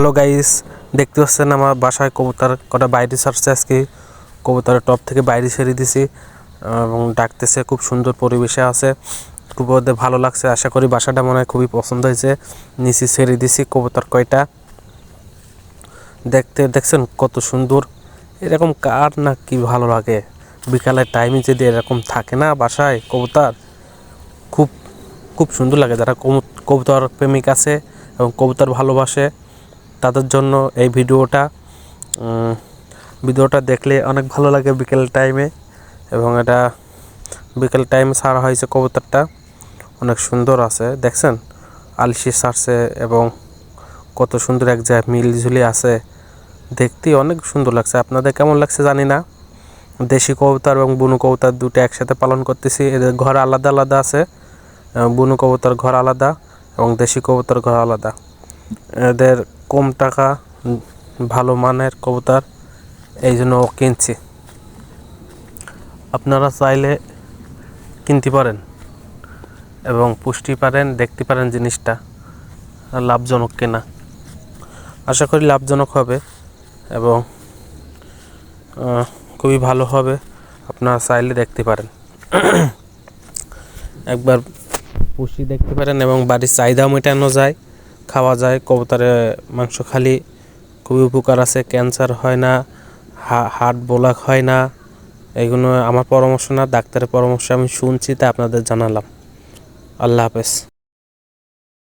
Hello guys, দেখতে পাচ্ছেন আমার বাসায় কবুতর কটা বাইরে ছাড়ছে। আজকে কবুতরের টপ থেকে বাইরে ছেড়ে দিছি এবং ডাকতেছে। খুব সুন্দর পরিবেশে আছে, খুব ওদের ভালো লাগছে। আশা করি বাসাটা মনে হয় খুবই পছন্দ হয়েছে। নিচে ছেড়ে দিছি কবুতর কয়টা, দেখছেন কত সুন্দর। এরকম কার না কি ভালো লাগে, বিকালের টাইমে যদি এরকম থাকে না বাসায় কবুতর, খুব খুব সুন্দর লাগে। যারা কবুতর প্রেমিক আছে এবং কবুতর ভালোবাসে তাদের জন্য এই ভিডিওটা দেখলে অনেক ভালো লাগে বিকেল টাইমে। এবং এটা বিকেল টাইমে ছাড়া হয়েছে। কবুতরটা অনেক সুন্দর আছে, দেখছেন আলসি ছাড়ছে এবং কত সুন্দর এক জায়গায় মিলঝুলি আছে, দেখতে অনেক সুন্দর লাগছে। আপনাদের কেমন লাগছে জানি না। দেশি কবুতর এবং বুনো কবুতর দুটো একসাথে পালন করতেছি। এদের ঘর আলাদা আলাদা আছে, বুনো কবুতর ঘর আলাদা এবং দেশি কবুতর ঘর আলাদা। এদের কম টাকা, ভালো মানের কবুতর, এই জন্য কিনছি। আপনারা চাইলে কিনতে পারেন এবং পুষ্টি পারেন, দেখতে পারেন জিনিসটা লাভজনক কিনা। আশা করি লাভজনক হবে এবং খুবই ভালো হবে। আপনারা চাইলে দেখতে পারেন, একবার পুষ্টি দেখতে পারেন এবং বাড়ির চাহিদাও মেটানো যায়, খাওয়া যায়। কবুতরের মাংস খালি খুবই উপকার আছে, ক্যান্সার হয় না, হার্ট ব্লক হয় না। এইগুলো আমার পরামর্শ না, ডাক্তারের পরামর্শ আমি শুনছি, তা আপনাদের জানালাম। আল্লাহ হাফেজ।